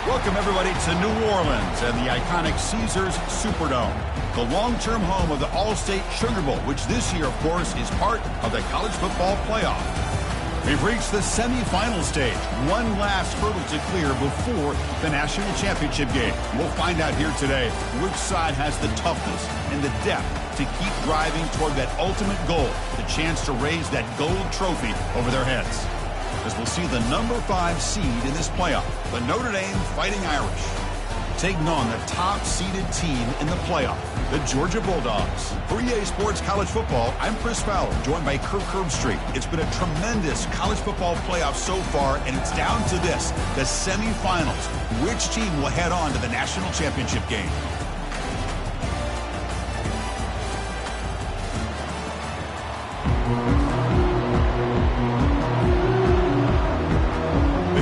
Welcome, everybody, to New Orleans and the iconic Caesars Superdome, the long-term home of the All-State Sugar Bowl, which this year, of course, is part of the college football playoff. We've reached the semifinal stage, one last hurdle to clear before the national championship game. We'll find out here today which side has the toughness and the depth to keep driving toward that ultimate goal, the chance to raise that gold trophy over their heads. As we'll see the number 5 seed in this playoff, the Notre Dame Fighting Irish, taking on the top-seeded team in the playoff, the Georgia Bulldogs. For EA Sports College Football, I'm Chris Fowler, joined by Kirk Herbstreit. It's been a tremendous college football playoff so far, and it's down to this, the semifinals. Which team will head on to the national championship game?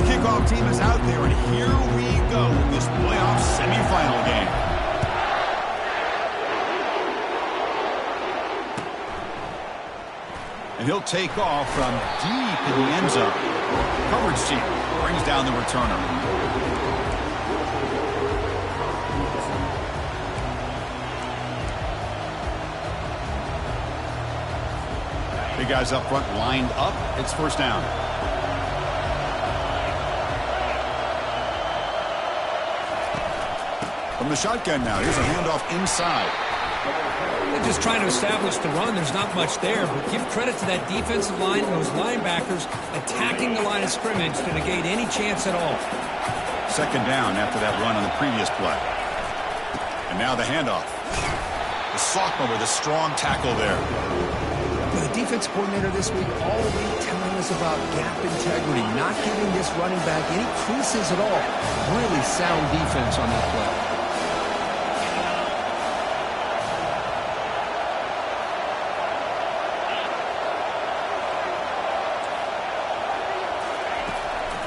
Kickoff team is out there, and here we go with this playoff semifinal game. And he'll take off from deep in the end zone. Coverage team brings down the returner. Big guys up front lined up. It's first down. From the shotgun now, here's a handoff inside. They're just trying to establish the run. There's not much there, but give credit to that defensive line and those linebackers attacking the line of scrimmage to negate any chance at all. Second down after that run on the previous play. And now the handoff. The sophomore with a strong tackle there. The defense coordinator this week all week telling us about gap integrity, not giving this running back any creases at all. Really sound defense on that play.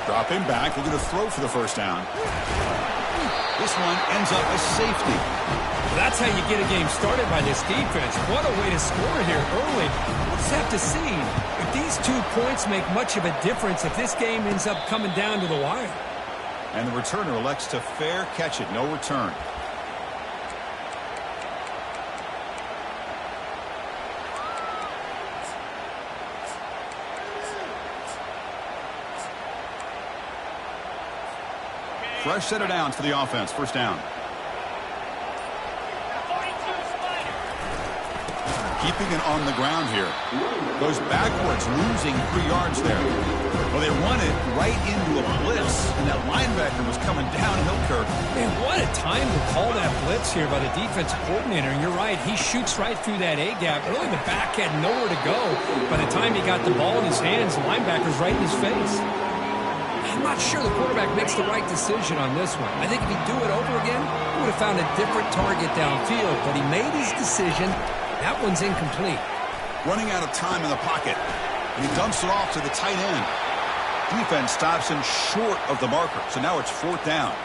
Dropping back, looking to throw for the first down. This one ends up a safety. That's how you get a game started by this defense. What a way to score here early. We'll just have to see if these 2 points make much of a difference if this game ends up coming down to the wire. And the returner elects to fair catch it. No return. Fresh set of downs for the offense. First down. Keeping it on the ground here. Goes backwards, losing 3 yards there. Well, they run it right into a blitz, and that linebacker was coming downhill, Kirk. Man, what a time to call that blitz here by the defensive coordinator. And you're right, he shoots right through that A-gap. Really, the back had nowhere to go. By the time he got the ball in his hands, the linebacker's right in his face. I'm not sure the quarterback makes the right decision on this one. I think if he'd do it over again, he would have found a different target downfield. But he made his decision. That one's incomplete. Running out of time in the pocket. And he dumps it off to the tight end. Defense stops him short of the marker. So now it's fourth down.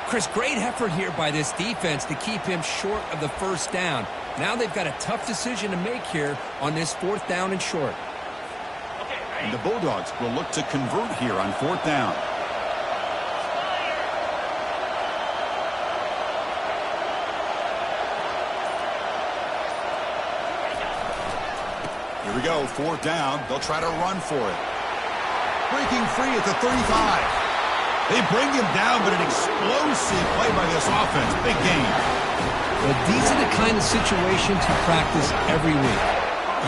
Chris, great effort here by this defense to keep him short of the first down. Now they've got a tough decision to make here on this fourth down and short. And the Bulldogs will look to convert here on fourth down. Here we go, fourth down. They'll try to run for it. Breaking free at the 35. They bring him down, but an explosive play by this offense. Big game. Well, these are the kind of situations you practice every week.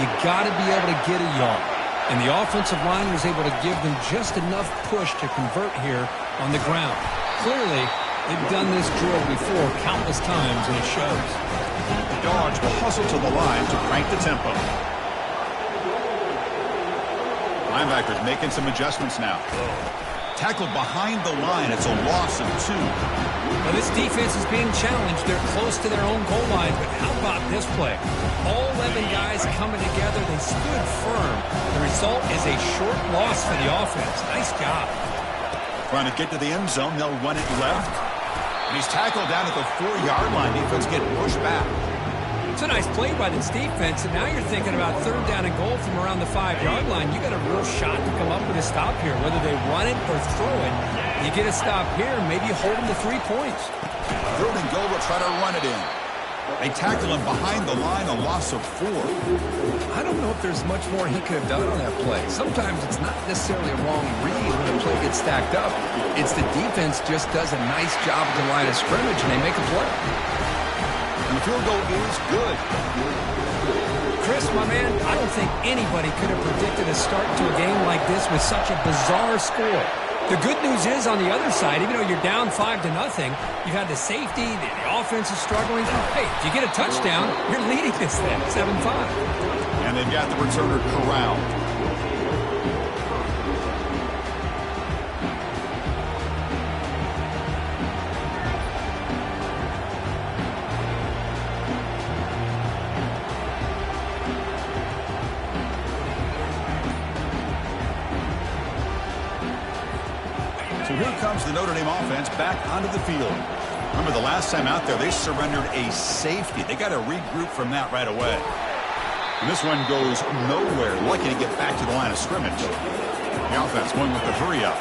You got to be able to get a yard. And the offensive line was able to give them just enough push to convert here on the ground. Clearly, they've done this drill before countless times, and it shows. The Dogs will hustle to the line to crank the tempo. Linebackers making some adjustments now. Tackled behind the line. It's a loss of 2. Well, this defense is being challenged. They're close to their own goal line, but how about this play? All 11 guys coming together. They stood firm. The result is a short loss for the offense. Nice job. Trying to get to the end zone. They'll run it left. And he's tackled down at the 4-yard line. Defense getting pushed back. It's a nice play by this defense, and now you're thinking about third down and goal from around the 5-yard line. You got a real shot to come up with a stop here, whether they run it or throw it. You get a stop here, maybe you hold them to 3 points. 3rd and goal, will try to run it in. They tackle him behind the line, a loss of 4. I don't know if there's much more he could have done on that play. Sometimes it's not necessarily a wrong read when the play gets stacked up. It's the defense just does a nice job at the line of scrimmage, and they make a play. And the field goal is good. Chris, my man, I don't think anybody could have predicted a start to a game like this with such a bizarre score. The good news is, on the other side, even though you're down 5-0, you've had the safety, the offense is struggling. Hey, if you get a touchdown, you're leading this thing, 7-5. And they've got the returner corralled. So here comes the Notre Dame offense back onto the field. Remember, the last time out there, they surrendered a safety. They got to regroup from that right away. And this one goes nowhere. Lucky to get back to the line of scrimmage. The offense going with the hurry up.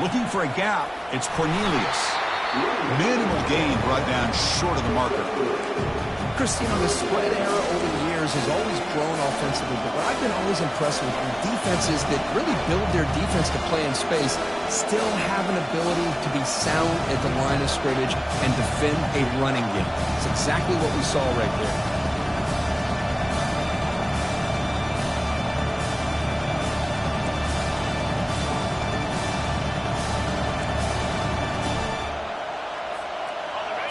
Looking for a gap, it's Cornelius. Minimal gain brought down short of the marker. Chris, the spread era over the years has always grown offensively, but what I've been always impressed with defenses that really build their defense to play in space still have an ability to be sound at the line of scrimmage and defend a running game. It's exactly what we saw right there.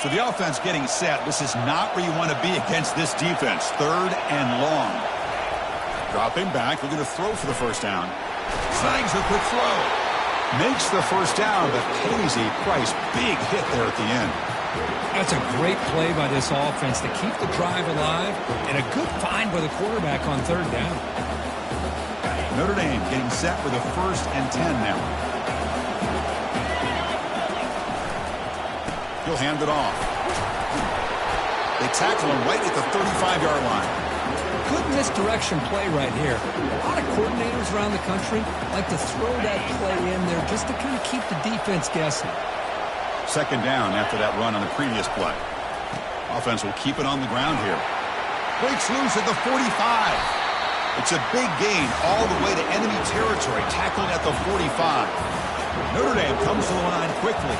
So the offense getting set. This is not where you want to be against this defense. 3rd and long. Dropping back, looking to throw for the first down. Snags a quick throw. Makes the first down, but pays a price. Big hit there at the end. That's a great play by this offense to keep the drive alive, and a good find by the quarterback on 3rd down. Notre Dame getting set for the 1st and 10 now. He'll hand it off. They tackle him right at the 35-yard line. Good misdirection play right here. A lot of coordinators around the country like to throw that play in there just to kind of keep the defense guessing. 2nd down after that run on the previous play. Offense will keep it on the ground here. Breaks loose at the 45. It's a big gain all the way to enemy territory. Tackled at the 45. Notre Dame comes to the line quickly.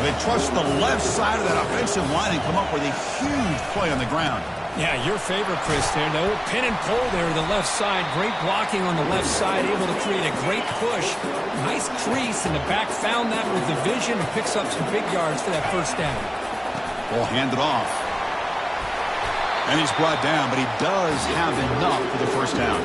They trust the left side of that offensive line and come up with a huge play on the ground. Yeah, your favorite, Chris, there. The old pin and pull there to the left side. Great blocking on the left side, able to create a great push. Nice crease, and the back found that with the vision and picks up some big yards for that first down. Ball handed off. And he's brought down, but he does have enough for the first down.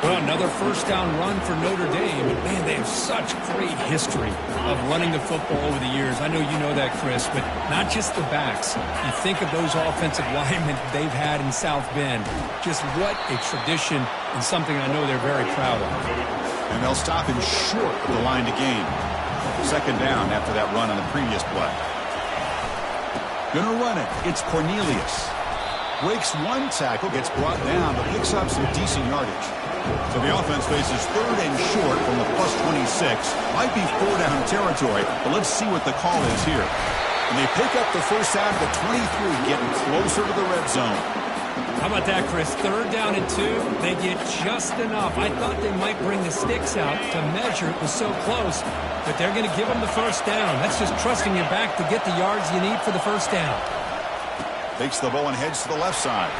Well, another first down run for Notre Dame. And, man, they have such great history of running the football over the years. I know you know that, Chris, but not just the backs. You think of those offensive linemen they've had in South Bend. Just what a tradition and something I know they're very proud of. And they'll stop him short of the line to gain. 2nd down after that run on the previous play. Gonna run it. It's Cornelius. Breaks one tackle, gets brought down, but picks up some decent yardage. So the offense faces 3rd and short from the plus 26. Might be 4-down territory, but let's see what the call is here. And they pick up the first down at the 23, getting closer to the red zone. How about that, Chris? 3rd down and 2. They get just enough. I thought they might bring the sticks out to measure. It was so close, but they're going to give them the first down. That's just trusting your back to get the yards you need for the first down. Takes the ball and heads to the left side.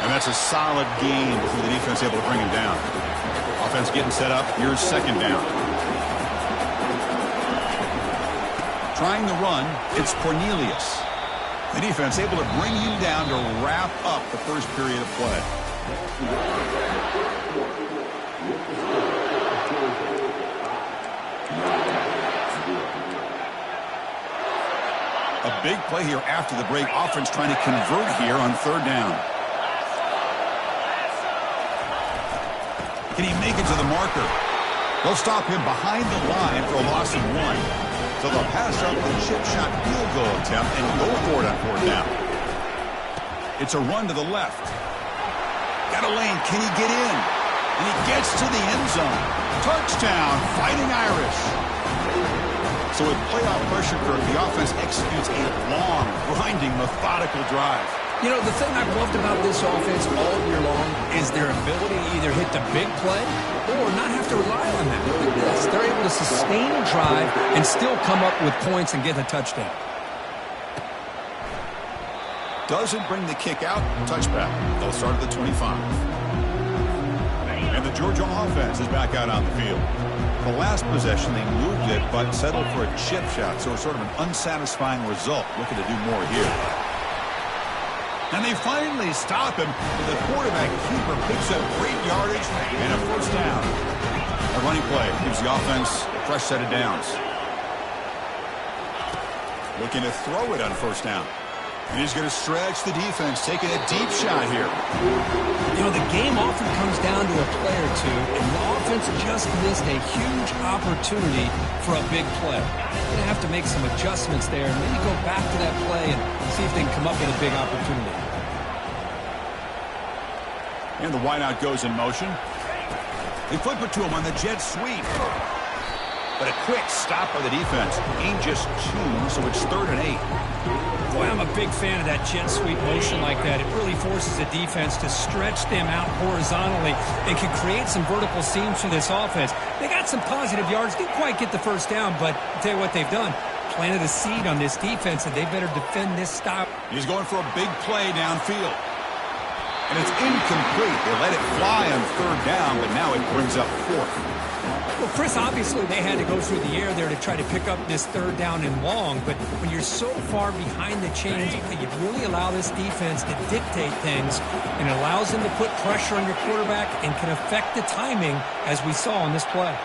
And that's a solid gain before the defense able to bring him down. Offense getting set up. Here's 2nd down. Trying the run, it's Cornelius. The defense able to bring him down to wrap up the first period of play. A big play here after the break. Offense trying to convert here on 3rd down. Can he make it to the marker? They'll stop him behind the line for a loss of 1. So they'll pass up the chip shot field goal attempt and go for it on 4th down. It's a run to the left. Got a lane. Can he get in? And he gets to the end zone. Touchdown, Fighting Irish. So with playoff pressure curve, the offense executes a long, grinding, methodical drive. You know, the thing I've loved about this offense all year long is their ability to either hit the big play or not have to rely on that. Look at this. They're able to sustain a drive and still come up with points and get a touchdown. Doesn't bring the kick out. Touchback. They'll start at the 25. And the Georgia offense is back out on the field. The last possession, they moved it, but settled for a chip shot, so it's sort of an unsatisfying result. Looking to do more here. And they finally stop him. The quarterback keeper picks up great yardage and a 1st down. A running play gives the offense a fresh set of downs. Looking to throw it on 1st down. And he's going to stretch the defense, taking a deep shot here. You know, the game often comes down to a play or two, and the offense just missed a huge opportunity for a big play. They're going to have to make some adjustments there and maybe go back to that play and see if they can come up with a big opportunity. And the wideout goes in motion. They flip it to him on the jet sweep. But a quick stop by the defense. Gain just 2, so it's 3rd and 8. Boy, I'm a big fan of that jet sweep motion like that. It really forces the defense to stretch them out horizontally and can create some vertical seams for this offense. They got some positive yards. Didn't quite get the 1st down, but I'll tell you what they've done. Planted a seed on this defense, and they better defend this stop. He's going for a big play downfield. And it's incomplete. They let it fly on 3rd down, but now it brings up 4th. Well, Chris, obviously they had to go through the air there to try to pick up this 3rd down and long, but when you're so far behind the chains, you really allow this defense to dictate things, and it allows them to put pressure on your quarterback and can affect the timing, as we saw on this play.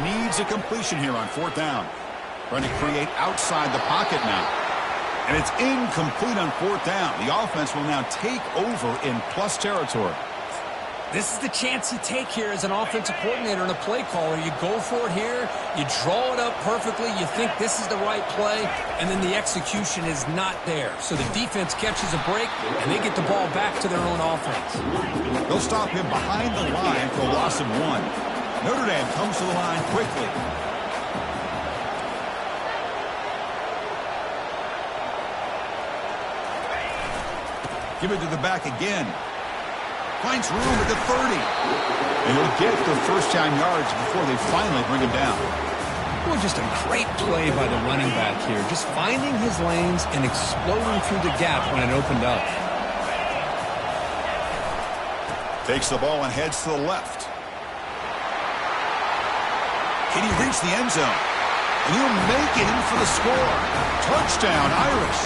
Needs a completion here on 4th down. Trying to create outside the pocket now. And it's incomplete on 4th down. The offense will now take over in plus territory. This is the chance you take here as an offensive coordinator and a play caller. You go for it here, you draw it up perfectly, you think this is the right play, and then the execution is not there. So the defense catches a break, and they get the ball back to their own offense. They'll stop him behind the line for a loss of 1. Notre Dame comes to the line quickly. Give it to the back again. Finds room at the 30. And he'll get the 1st down yards before they finally bring him down. Well, just a great play by the running back here. Just finding his lanes and exploding through the gap when it opened up. Takes the ball and heads to the left. Can he reach the end zone? And he'll make it in for the score. Touchdown, Irish.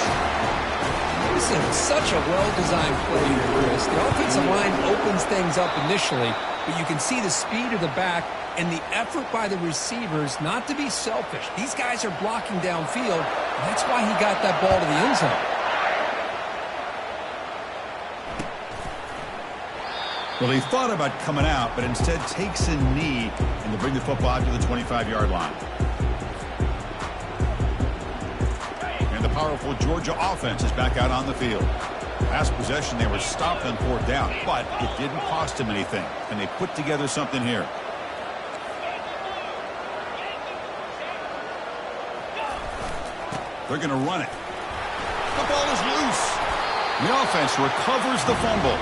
This is such a well-designed play here, Chris. The offensive line opens things up initially, but you can see the speed of the back and the effort by the receivers not to be selfish. These guys are blocking downfield, and that's why he got that ball to the end zone. Well, he thought about coming out, but instead takes a knee and to bring the football out to the 25-yard line. And the powerful Georgia offense is back out on the field. Last possession, they were stopped on 4th down, but it didn't cost them anything. And they put together something here. They're going to run it. The ball is loose. The offense recovers the fumble.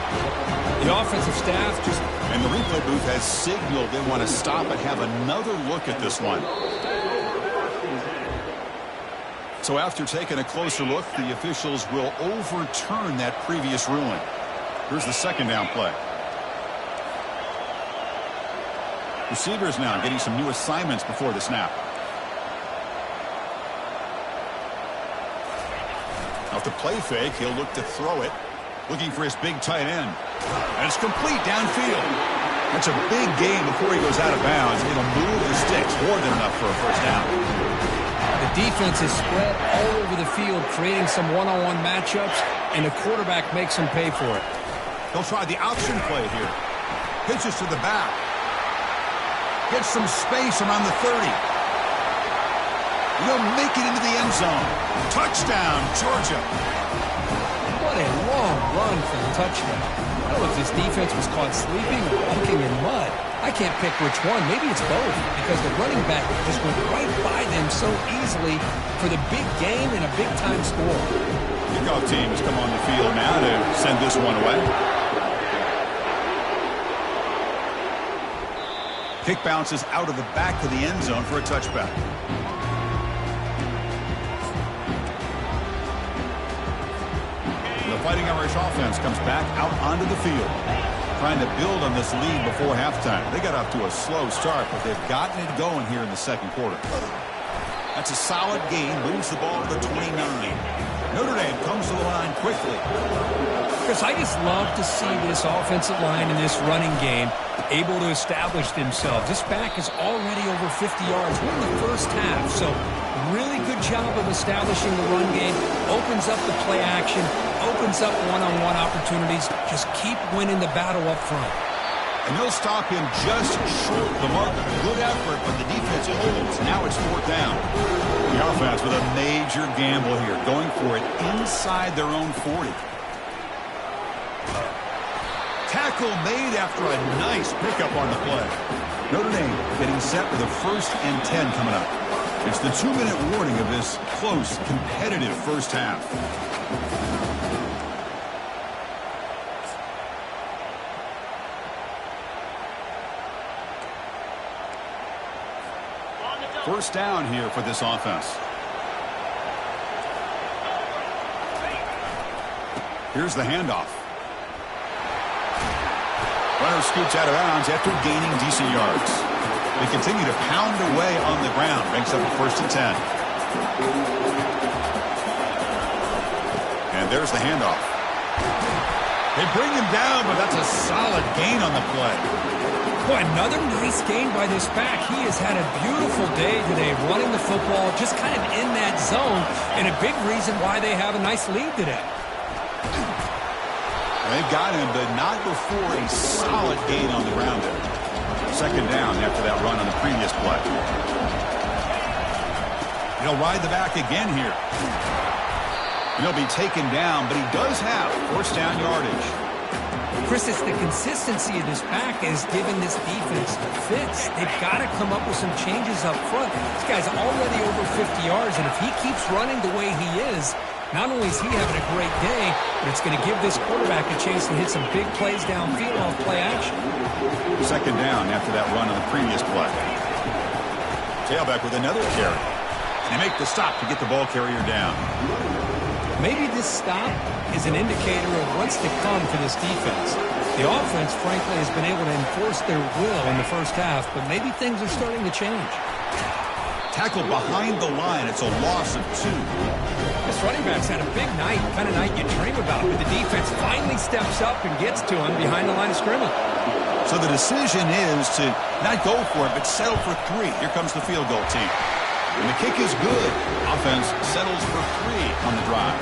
The offensive staff just... And the replay booth has signaled they want to stop and have another look at this one. So after taking a closer look, the officials will overturn that previous ruling. Here's the 2nd down play. Receivers now getting some new assignments before the snap. Off the play fake, he'll look to throw it. Looking for his big tight end. And it's complete downfield. That's a big gain before he goes out of bounds. It'll move the sticks more than enough for a 1st down. The defense is spread all over the field, creating some one-on-one matchups, and the quarterback makes them pay for it. They'll try the option play here. Pitches to the back. Gets some space around the 30. He'll make it into the end zone. Touchdown, Georgia. What a long run for the touchdown. I don't know if this defense was caught sleeping or walking in mud. I can't pick which one. Maybe it's both, because the running back just went right by them so easily for the big game and a big-time score. Kickoff teams come on the field now to send this one away. Kick bounces out of the back of the end zone for a touchback. The Fighting Irish offense comes back out onto the field, trying to build on this lead before halftime. They got off to a slow start, but they've gotten it going here in the second quarter. That's a solid gain, moves the ball to the 29. Notre Dame comes to the line quickly. Chris, I just love to see this offensive line in this running game able to establish themselves. This back is already over 50 yards. We're in the first half, so really good job of establishing the run game. Opens up the play action, opens up one-on-one opportunities. Just keep winning the battle up front. And they'll stop him just short of the mark. Good effort, but the defense holds. Now it's fourth down. The offense with a major gamble here, going for it inside their own 40. Tackle made after a nice pickup on the play. Notre Dame getting set with a 1st and 10 coming up. It's the 2-minute warning of this close, competitive first half. First down here for this offense. Here's the handoff. Runner scoots out of bounds after gaining decent yards. They continue to pound away on the ground. Brings up a 1st and 10. And there's the handoff. They bring him down, but that's a solid gain on the play. Boy, another nice gain by this back. He has had a beautiful day today running the football, just kind of in that zone, and a big reason why they have a nice lead today. They've got him, but not before a solid gain on the ground there. Second down after that run on the previous play. He'll ride the back again here. And he'll be taken down, but he does have 1st down yardage. Chris, it's the consistency of this back is giving this defense fits. They've got to come up with some changes up front. This guy's already over 50 yards, and if he keeps running the way he is, not only is he having a great day, but it's going to give this quarterback a chance to hit some big plays downfield off play action. Second down after that run on the previous play. Tailback with another carry. And they make the stop to get the ball carrier down. Maybe this stop is an indicator of what's to come for this defense. The offense, frankly, has been able to enforce their will in the first half, but maybe things are starting to change. Tackle behind the line. It's a loss of 2. This running back's had a big night, kind of night you dream about, but the defense finally steps up and gets to him behind the line of scrimmage. So the decision is to not go for it, but settle for 3. Here comes the field goal team. And the kick is good. Offense settles for 3 on the drive.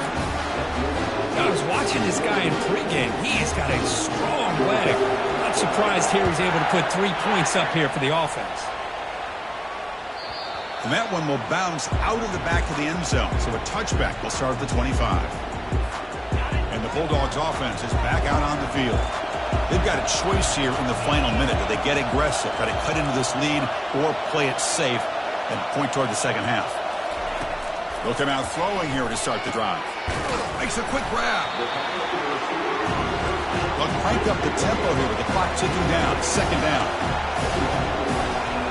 I was watching this guy in pregame. He's got a strong leg. Not surprised here he's able to put 3 points up here for the offense. And that one will bounce out of the back of the end zone. So a touchback will start at the 25. And the Bulldogs offense is back out on the field. They've got a choice here in the final minute. Do they get aggressive, try to cut into this lead, or play it safe and point toward the second half? They'll come out throwing here to start the drive. Makes a quick grab. They'll crank up the tempo here with the clock ticking down. Second down.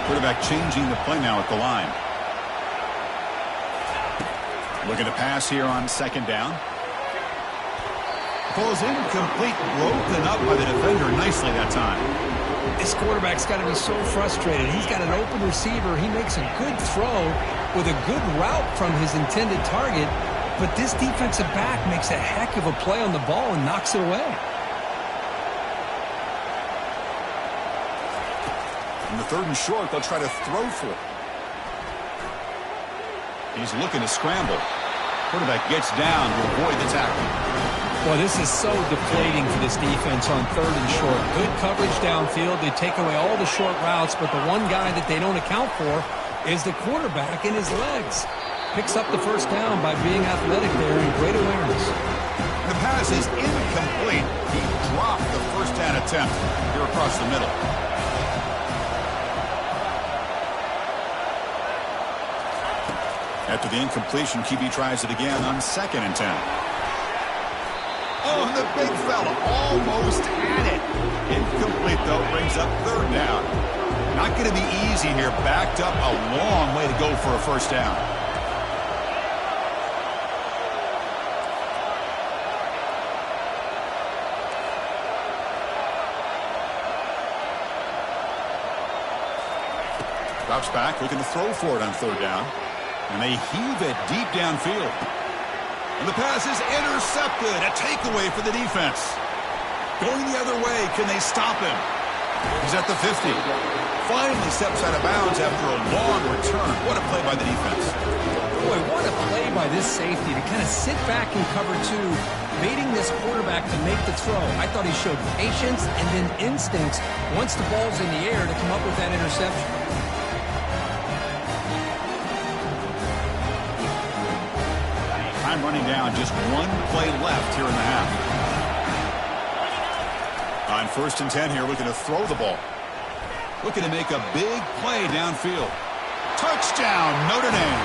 Quarterback changing the play now at the line. Looking to pass here on second down. Falls incomplete, broken up by the defender nicely that time. This quarterback's got to be so frustrated. He's got an open receiver. He makes a good throw with a good route from his intended target, but this defensive back makes a heck of a play on the ball and knocks it away. In the 3rd and short, they'll try to throw for it. He's looking to scramble. Quarterback gets down to avoid the tackle. Well, this is so deflating for this defense on 3rd and short. Good coverage downfield. They take away all the short routes, but the one guy that they don't account for is the quarterback and his legs. Picks up the first down by being athletic there and great awareness. The pass is incomplete. He dropped the first down attempt here across the middle. After the incompletion, QB tries it again on 2nd and 10. Oh, and the big fella almost had it. Incomplete, though, brings up 3rd down. Not going to be easy here. Backed up a long way to go for a first down. Drops back, looking to throw for it on 3rd down. And they heave it deep downfield. And the pass is intercepted. A takeaway for the defense. Going the other way. Can they stop him? He's at the 50. Finally steps out of bounds after a long return. What a play by the defense. Boy, what a play by this safety to kind of sit back in cover 2, baiting this quarterback to make the throw. I thought he showed patience and then instincts once the ball's in the air to come up with that interception. Time running down, just one play left here in the half. On 1st and 10 here, looking to throw the ball. Looking to make a big play downfield. Touchdown, Notre Dame.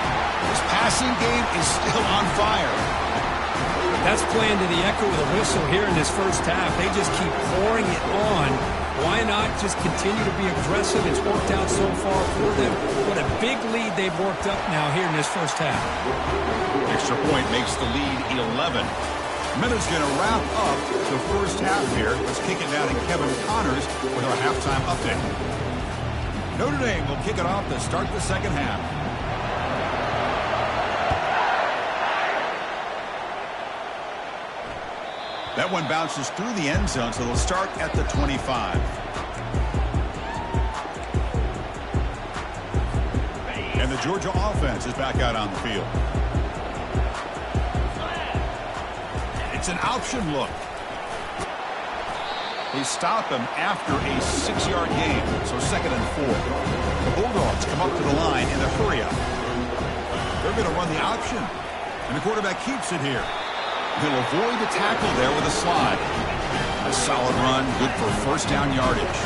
This passing game is still on fire. That's playing to the echo of the whistle here in this first half. They just keep pouring it on. Why not just continue to be aggressive? It's worked out so far for them. What a big lead they've worked up now here in this first half. Extra point makes the lead 11. Minute's going to wrap up the first half here. Let's kick it down to Kevin Connors with our halftime update. Notre Dame will kick it off to start the second half. That one bounces through the end zone, so they'll start at the 25. And the Georgia offense is back out on the field. It's an option look. They stop him after a 6-yard gain, so 2nd and 4. The Bulldogs come up to the line in a hurry-up. They're going to run the option, and the quarterback keeps it here. He'll avoid the tackle there with a slide. A solid run, good for first down yardage.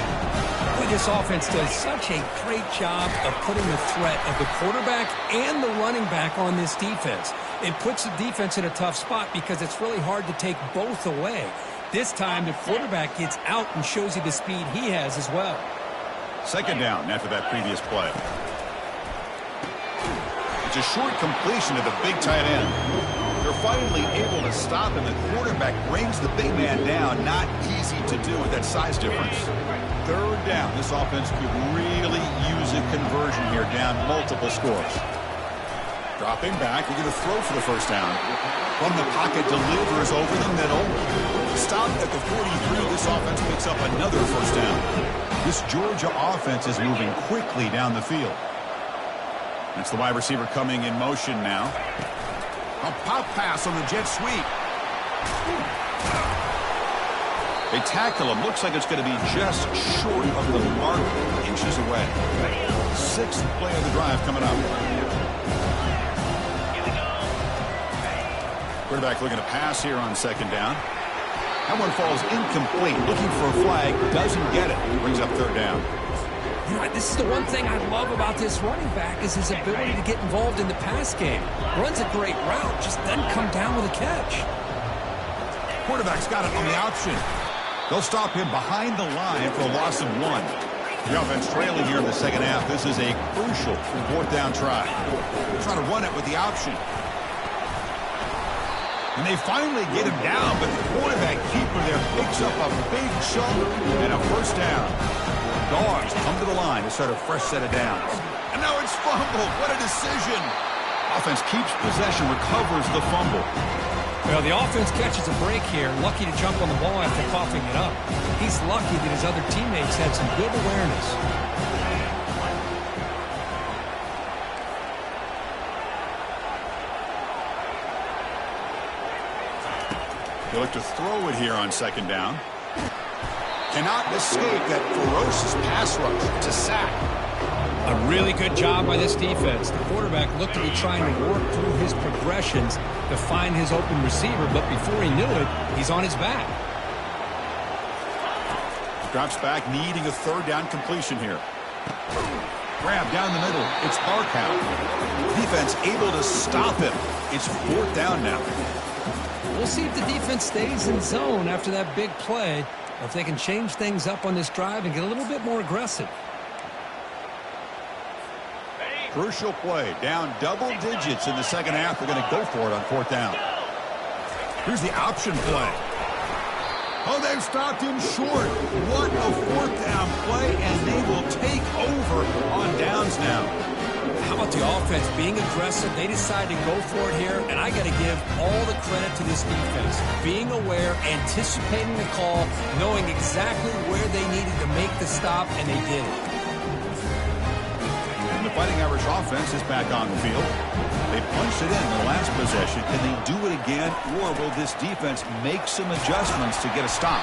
Boy, this offense does such a great job of putting the threat of the quarterback and the running back on this defense. It puts the defense in a tough spot because it's really hard to take both away. This time, the quarterback gets out and shows you the speed he has as well. 2nd down after that previous play. It's a short completion to the big tight end. They're finally able to stop him. The quarterback brings the big man down. Not easy to do with that size difference. 3rd down. This offense could really use a conversion here, down multiple scores. Dropping back. We're going to throw for the first down. From the pocket, delivers over the middle. Stopped at the 43. This offense picks up another first down. This Georgia offense is moving quickly down the field. That's the wide receiver coming in motion now. A pop pass on the jet sweep. They tackle him. Looks like it's going to be just short of the mark, inches away. 6th play of the drive coming up. Quarterback looking to pass here on 2nd down. That one falls incomplete. Looking for a flag. Doesn't get it. Brings up 3rd down. You know, this is the one thing I love about this running back is his ability to get involved in the pass game. Runs a great route, just doesn't come down with a catch. Quarterback's got it on the option. They'll stop him behind the line for a loss of 1. The offense trailing here in the second half. This is a crucial 4th down try. They're trying to run it with the option. And they finally get him down, but the quarterback keeper there picks up a big chunk and a first down. Dogs come to the line to start a fresh set of downs. And now it's fumbled. What a decision. Offense keeps possession, recovers the fumble. Well, the offense catches a break here. Lucky to jump on the ball after coughing it up. He's lucky that his other teammates had some good awareness. They look to throw it here on second down. Cannot escape that ferocious pass rush. It's a sack. A really good job by this defense. The quarterback looked to be trying to work through his progressions to find his open receiver, but before he knew it, he's on his back. Drops back, needing a third down completion here. Grab down the middle. It's Barkow. Defense able to stop him. It's fourth down now. We'll see if the defense stays in zone after that big play, or if they can change things up on this drive and get a little bit more aggressive. Crucial play. Down double digits in the second half. They're going to go for it on fourth down. Here's the option play. Oh, they've stopped him short. What a fourth down play, and they will take over on downs now. How about the offense being aggressive? They decide to go for it here, and I got to give all the credit to this defense. Being aware, anticipating the call, knowing exactly where they needed to make the stop, and they did it. And the Fighting Irish offense is back on the field. They punched it in the last possession. Can they do it again, or will this defense make some adjustments to get a stop?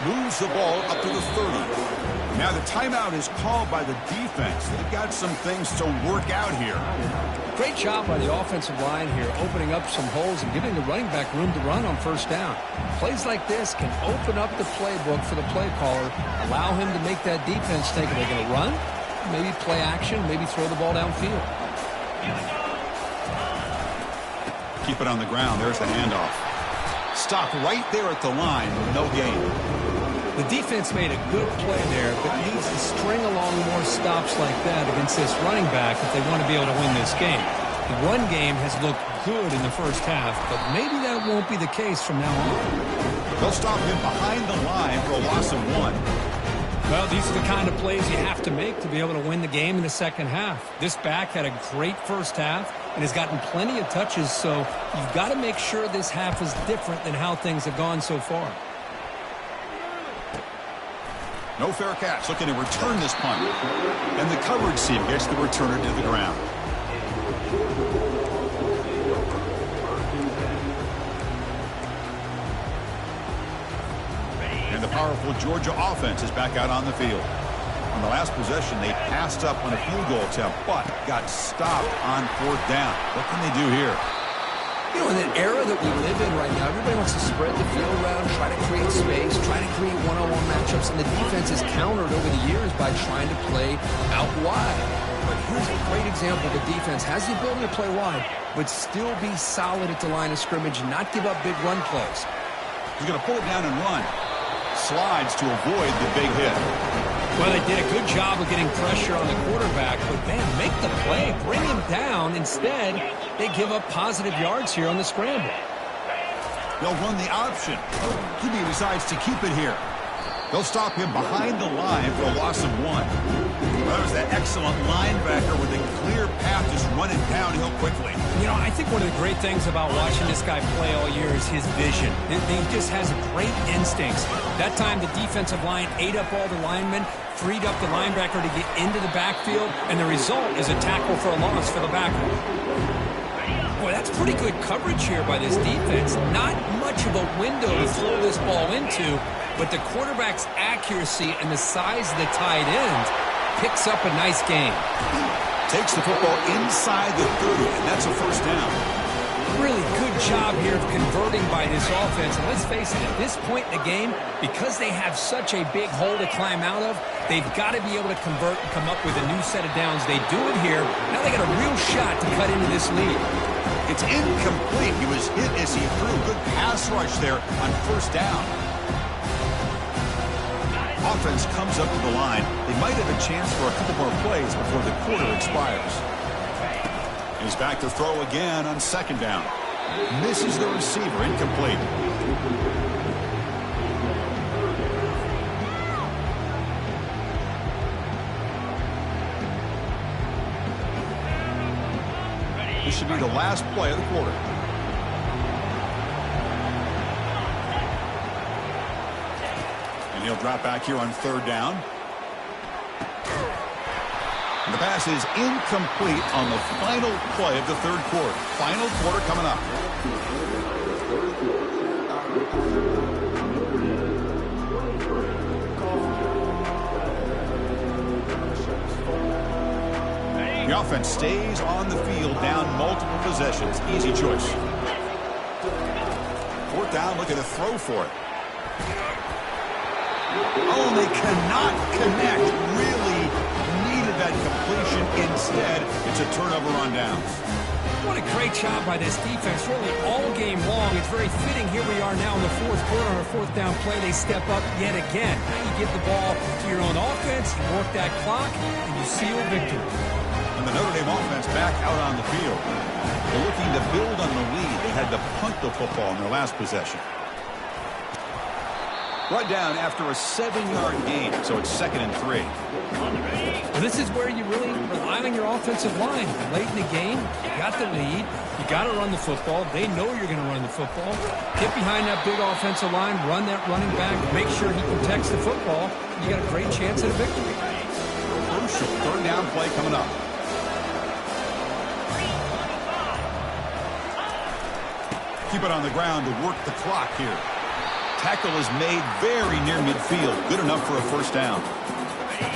Moves the ball up to the 30. Now the timeout is called by the defense. They've got some things to work out here. Great job by the offensive line here, opening up some holes and giving the running back room to run on first down. Plays like this can open up the playbook for the play caller, allow him to make that defense think, are they going to run? Maybe play action, maybe throw the ball downfield. Keep it on the ground. There's the handoff. Stop right there at the line with no gain. The defense made a good play there, but needs to string along more stops like that against this running back if they want to be able to win this game. The run game has looked good in the first half, but maybe that won't be the case from now on. They'll stop him behind the line for a loss of 1. Well, these are the kind of plays you have to make to be able to win the game in the second half. This back had a great first half and has gotten plenty of touches, so you've got to make sure this half is different than how things have gone so far. No fair catch, looking to return this punt. And the coverage team gets the returner to the ground. And the powerful Georgia offense is back out on the field. On the last possession, they passed up on a field goal attempt, but got stopped on fourth down. What can they do here? You know, in an era that we live in right now, everybody wants to spread the field around, try to create space, try to create one-on-one matchups, and the defense has countered over the years by trying to play out wide. But here's a great example. The defense has the ability to play wide, but still be solid at the line of scrimmage, not give up big run plays. He's going to pull it down and run. Slides to avoid the big hit. Well, they did a good job of getting pressure on the quarterback, but man, make the play, bring him down. Instead, they give up positive yards here on the scramble. They'll run the option. QB decides to keep it here. They'll stop him behind the line for a loss of 1. That was that excellent linebacker with a clear path, just running downhill quickly. You know, I think one of the great things about watching this guy play all year is his vision. He just has great instincts. That time, the defensive line ate up all the linemen, freed up the linebacker to get into the backfield, and the result is a tackle for a loss for the backer. Boy, that's pretty good coverage here by this defense. Not much of a window to throw this ball into, but the quarterback's accuracy and the size of the tight end picks up a nice game. Takes the football inside the 30, and that's a first down. Really good job here of converting by this offense. And let's face it, at this point in the game, because they have such a big hole to climb out of, they've got to be able to convert and come up with a new set of downs. They do it here. Now they got a real shot to cut into this lead. It's incomplete. He was hit as he threw. Good pass rush there on first down. Offense comes up to the line. They might have a chance for a couple more plays before the quarter expires. He's back to throw again on second down. Misses the receiver, incomplete. This should be the last play of the quarter. And he'll drop back here on third down. And the pass is incomplete on the final play of the third quarter. Final quarter coming up. The offense stays on the field, down multiple possessions. Easy choice. Fourth down, looking to throw for it. Oh, they cannot connect. Really needed that completion. Instead, it's a turnover on downs. What a great job by this defense, really all game long. It's very fitting. Here we are now in the fourth quarter on a fourth down play. They step up yet again. Now you give the ball to your own offense, you work that clock, and you seal victory. And the Notre Dame offense back out on the field. They're looking to build on the lead. They had to punt the football in their last possession. Brought down after a 7-yard gain, so it's 2nd and 3. Well, this is where you really rely on your offensive line. Late in the game, you got the lead. You got to run the football. They know you're going to run the football. Get behind that big offensive line, run that running back, make sure he protects the football. You got a great chance at a victory. Crucial 3rd down play coming up. Keep it on the ground to work the clock here. Tackle is made very near midfield. Good enough for a 1st down.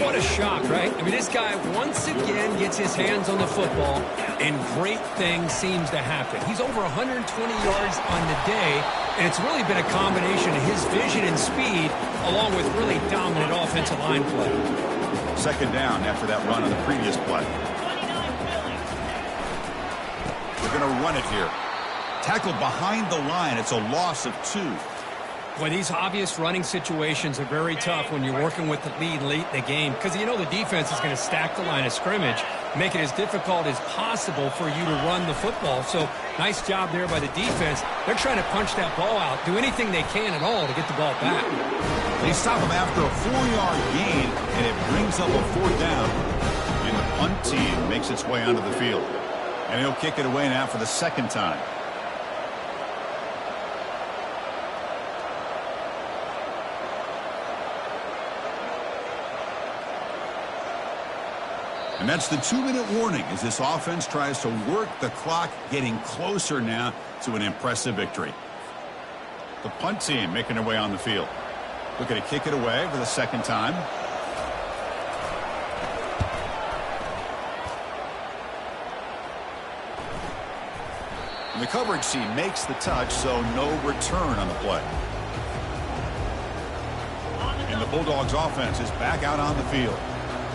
What a shock, right? I mean, this guy once again gets his hands on the football, and great things seems to happen. He's over 120 yards on the day, and it's really been a combination of his vision and speed, along with really dominant offensive line play. 2nd down after that run on the previous play. They're going to run it here. Tackled behind the line. It's a loss of 2. Boy, these obvious running situations are very tough when you're working with the lead late in the game, because you know the defense is going to stack the line of scrimmage, make it as difficult as possible for you to run the football. So nice job there by the defense. They're trying to punch that ball out, do anything they can at all to get the ball back. They stop him after a 4-yard gain, and it brings up a 4th down. And the punt team makes its way onto the field. And he'll kick it away now for the 2nd time. And that's the 2-minute warning as this offense tries to work the clock, getting closer now to an impressive victory. The punt team making their way on the field. Looking to kick it away for the 2nd time. And the coverage team makes the touch, so no return on the play. And the Bulldogs offense is back out on the field.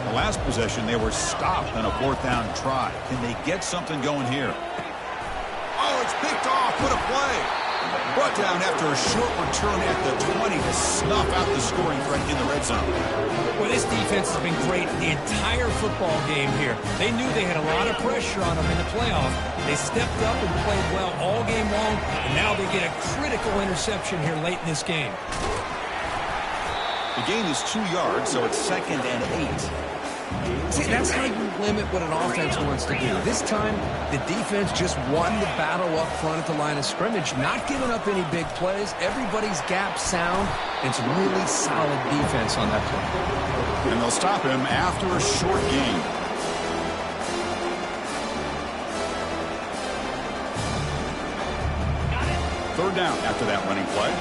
The last possession, they were stopped on a 4th down try. Can they get something going here? Oh, it's picked off. What a play. Brought down after a short return at the 20 to snuff out the scoring threat in the red zone. Well, this defense has been great the entire football game here. They knew they had a lot of pressure on them in the playoff. They stepped up and played well all game long, and now they get a critical interception here late in this game. The gain is 2 yards, so it's 2nd and 8. See, that's how you limit what an offense wants to do. This time, the defense just won the battle up front at the line of scrimmage, not giving up any big plays. Everybody's gap sound. It's really solid defense on that play. And they'll stop him after a short gain. Third down after that running play.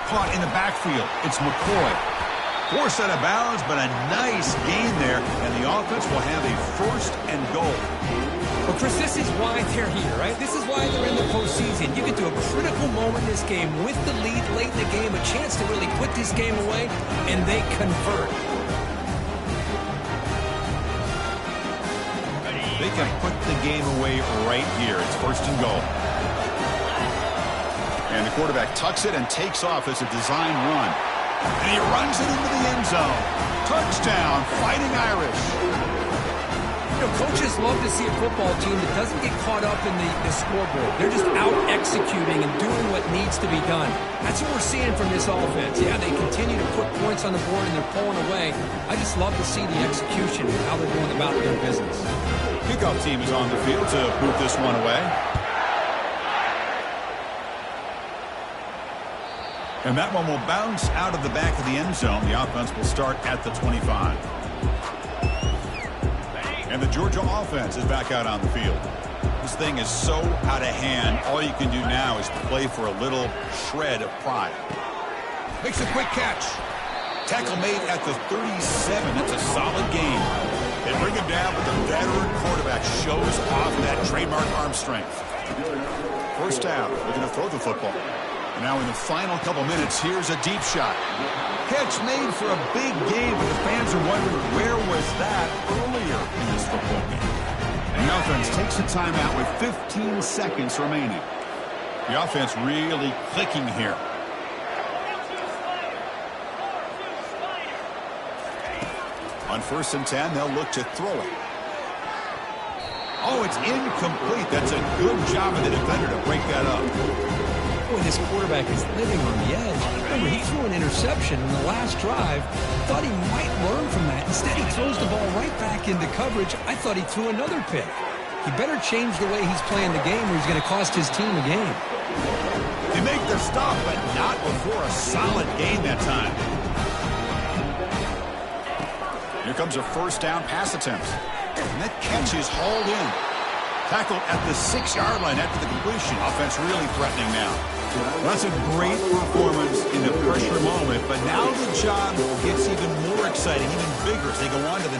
Caught in the backfield. It's McCoy. Forced out of bounds, but a nice gain there, and the offense will have a 1st and goal. Well, Chris, this is why they're here, right? This is why they're in the postseason. You get to a critical moment in this game with the lead late in the game, a chance to really put this game away, and they convert. They can put the game away right here. It's 1st and goal. And the quarterback tucks it and takes off as a design run. And he runs it into the end zone. Touchdown, Fighting Irish. You know, coaches love to see a football team that doesn't get caught up in the scoreboard. They're just out executing and doing what needs to be done. That's what we're seeing from this offense. Yeah, they continue to put points on the board and they're pulling away. I just love to see the execution and how they're going about their business. Kickoff team is on the field to boot this one away. And that one will bounce out of the back of the end zone. The offense will start at the 25. And And the Georgia offense is back out on the field. This thing is so out of hand, all you can do now is play for a little shred of pride. Makes a quick catch. Tackle made at the 37. That's a solid game. They bring him down, but the veteran quarterback shows off that trademark arm strength. First down, they're going to throw the football. And now in the final couple minutes, here's a deep shot. Catch made for a big game, but the fans are wondering where was that earlier in this football game. And the offense takes a timeout with 15 seconds remaining. The offense really clicking here. On 1st and 10, they'll look to throw it. Oh, it's incomplete. That's a good job of the defender to break that up. Boy, this quarterback is living on the edge. Remember, he threw an interception in the last drive. Thought he might learn from that. Instead, he throws the ball right back into coverage. I thought he threw another pick. He better change the way he's playing the game or he's going to cost his team a game. They make the stop, but not before a solid gain that time. Here comes a first down pass attempt. And that catch is hauled in. Tackled at the 6-yard line after the completion. Offense really threatening now. That's a great performance in the pressure moment, but now the job gets even more exciting, even bigger as they go on to the next.